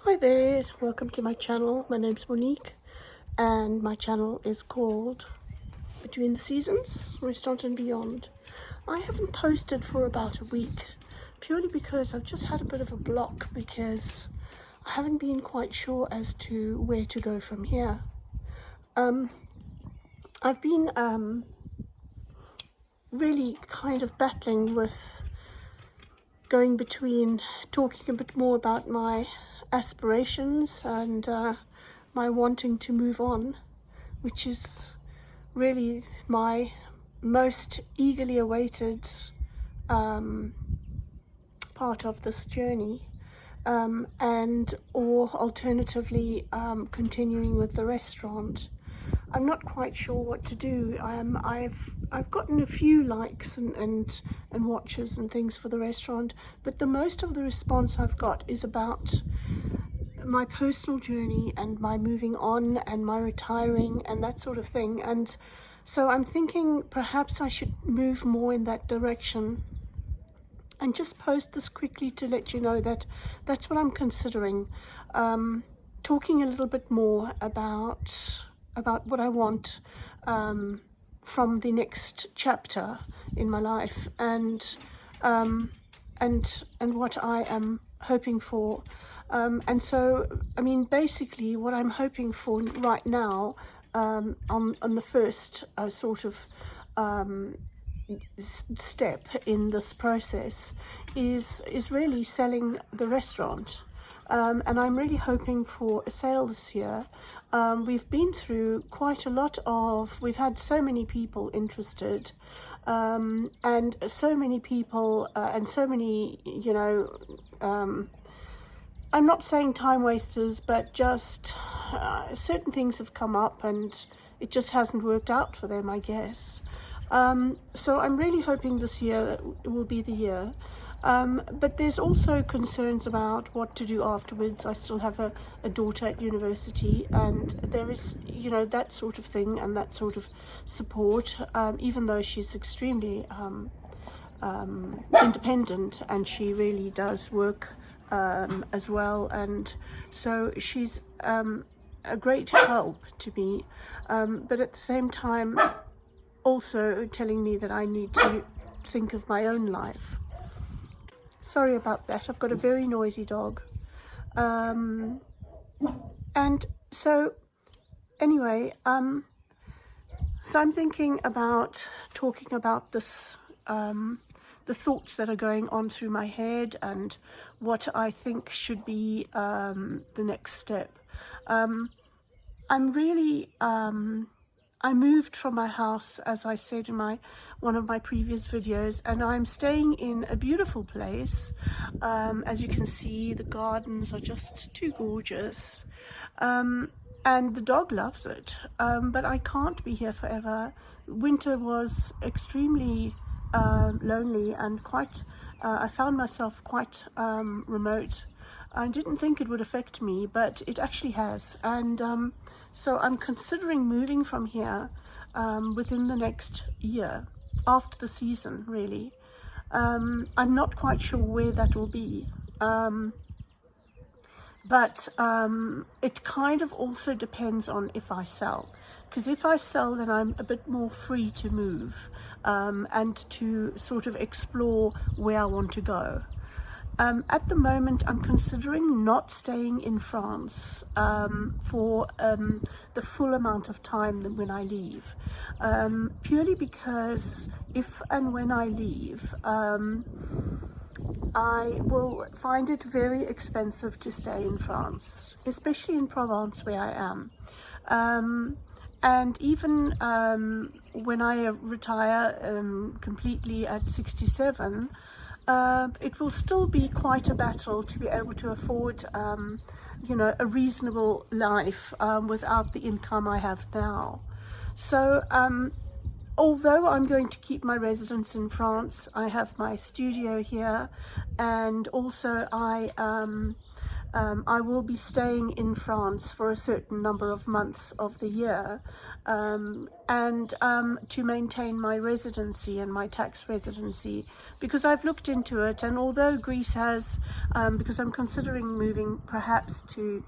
Hi there, welcome to my channel. My name's Monique and my channel is called Between the Seasons, Restaurant and Beyond. I haven't posted for about a week purely because I've just had a bit of a block because I haven't been quite sure as to where to go from here. I've been really kind of battling with going between talking a bit more about my aspirations and my wanting to move on, which is really my most eagerly awaited part of this journey, and or alternatively continuing with the restaurant. I'm not quite sure what to do. I've gotten a few likes and watches and things for the restaurant, but the most of the response I've got is about my personal journey and my moving on and my retiring and that sort of thing. And so I'm thinking perhaps I should move more in that direction and just post this quickly to let you know that that's what I'm considering. Talking a little bit more about what I want from the next chapter in my life, and what I am hoping for. And so, I mean, basically what I'm hoping for right now, on the first sort of step in this process is really selling the restaurant. And I'm really hoping for a sale this year. We've been through quite a lot of, we've had so many people interested, and so many people and so many, you know, I'm not saying time wasters, but just certain things have come up and it just hasn't worked out for them, I guess. So I'm really hoping this year will be the year. But there's also concerns about what to do afterwards. I still have a daughter at university, and there is, you know, that sort of thing and that sort of support, even though she's extremely independent and she really does work as well, and so she's a great help to me, but at the same time also telling me that I need to think of my own life. Sorry about that, I've got a very noisy dog. And so anyway, so I'm thinking about talking about this, the thoughts that are going on through my head and what I think should be the next step. I'm really, I moved from my house, as I said in one of my previous videos, and I'm staying in a beautiful place. As you can see, the gardens are just too gorgeous, and the dog loves it, but I can't be here forever. Winter was extremely lonely and quite, I found myself quite remote. I didn't think it would affect me, but it actually has. And so I'm considering moving from here within the next year, after the season, really. I'm not quite sure where that will be. But it kind of also depends on if I sell. Because if I sell, then I'm a bit more free to move and to sort of explore where I want to go. At the moment, I'm considering not staying in France for the full amount of time when I leave, purely because if and when I leave, I will find it very expensive to stay in France, especially in Provence where I am. And even when I retire completely at 67, it will still be quite a battle to be able to afford, you know, a reasonable life without the income I have now. So although I'm going to keep my residence in France, I have my studio here, and also I I will be staying in France for a certain number of months of the year, and to maintain my residency and my tax residency, because I've looked into it, and although Greece has, because I'm considering moving perhaps to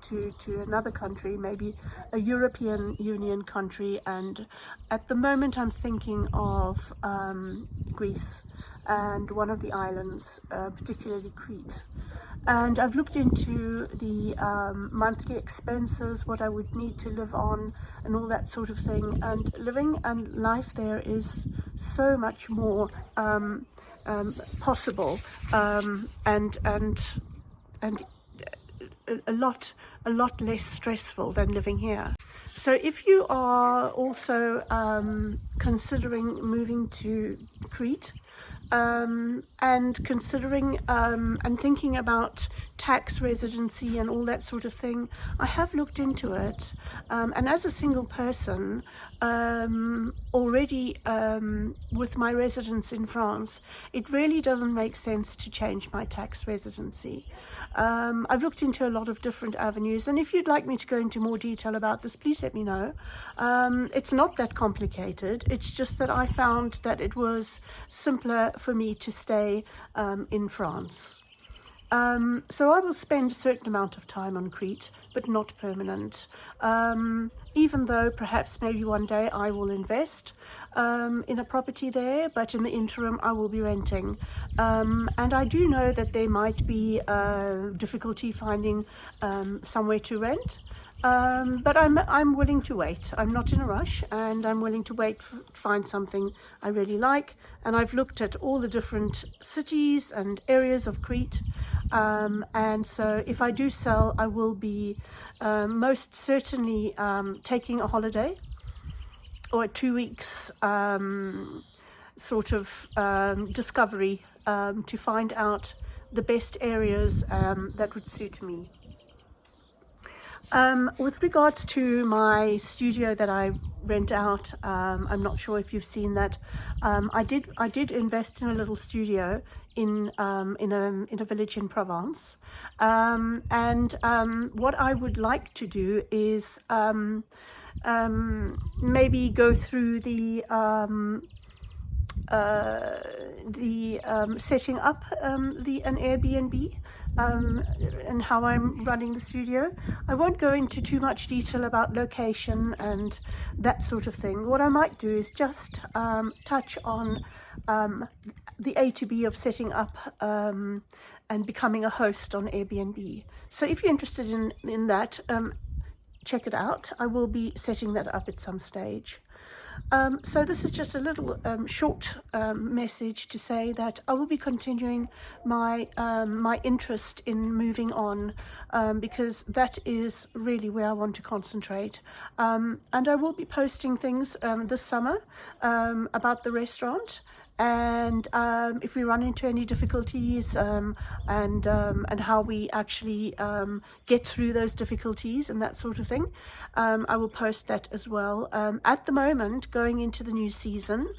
another country, maybe a European Union country, and at the moment I'm thinking of Greece and one of the islands, particularly Crete. And I've looked into the monthly expenses, what I would need to live on and all that sort of thing, and living and life there is so much more possible, and a lot less stressful than living here. So if you are also considering moving to Crete, and considering and thinking about tax residency and all that sort of thing, I have looked into it, and as a single person already with my residence in France, it really doesn't make sense to change my tax residency. I've looked into a lot of different avenues, and if you'd like me to go into more detail about this, please let me know. It's not that complicated. It's just that I found that it was simpler for me to stay in France. So I will spend a certain amount of time on Crete, but not permanent. Even though perhaps maybe one day I will invest in a property there, but in the interim I will be renting. And I do know that there might be difficulty finding somewhere to rent. But I'm willing to wait. I'm not in a rush, and I'm willing to wait to find something I really like. And I've looked at all the different cities and areas of Crete. And so if I do sell, I will be most certainly taking a holiday, or a 2 weeks sort of discovery to find out the best areas that would suit me. With regards to my studio that I rent out, I'm not sure if you've seen that. I did invest in a little studio in a village in Provence, and what I would like to do is maybe go through the setting up an Airbnb, and how I'm running the studio. I won't go into too much detail about location and that sort of thing. What I might do is just touch on the A to B of setting up and becoming a host on Airbnb. So if you're interested in that, check it out. I will be setting that up at some stage. So this is just a little short message to say that I will be continuing my my interest in moving on, because that is really where I want to concentrate. And I will be posting things this summer about the restaurant, and if we run into any difficulties, and how we actually get through those difficulties and that sort of thing, I will post that as well. At the moment, going into the new season,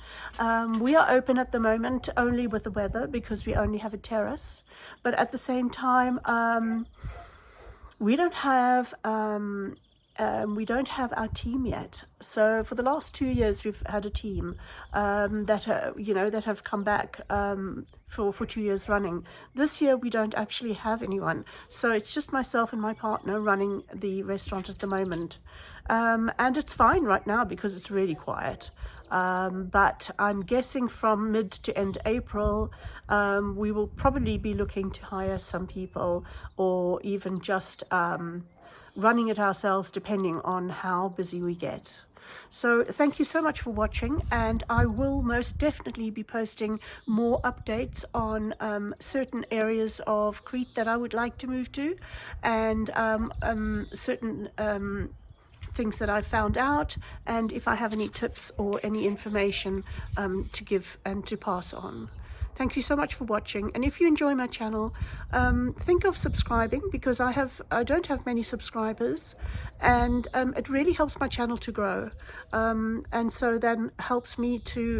we are open at the moment only with the weather, because we only have a terrace, but at the same time we don't have our team yet. So for the last 2 years we've had a team that have come back for 2 years running. This year we don't actually have anyone, so it's just myself and my partner running the restaurant at the moment, and it's fine right now because it's really quiet. But I'm guessing from mid to end April we will probably be looking to hire some people, or even just running it ourselves, depending on how busy we get. So thank you so much for watching, and I will most definitely be posting more updates on certain areas of Crete that I would like to move to, and certain things that I found out, and if I have any tips or any information to give and to pass on. Thank you so much for watching, and if you enjoy my channel, think of subscribing, because I don't have many subscribers, and it really helps my channel to grow, and so then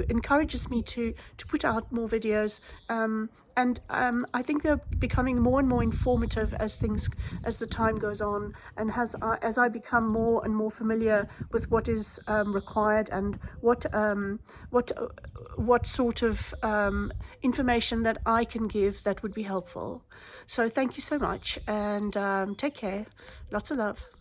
encourages me to put out more videos, and I think they're becoming more and more informative as the time goes on, and as I become more and more familiar with what is required, and what sort of information that I can give that would be helpful. So thank you so much, and take care. Lots of love.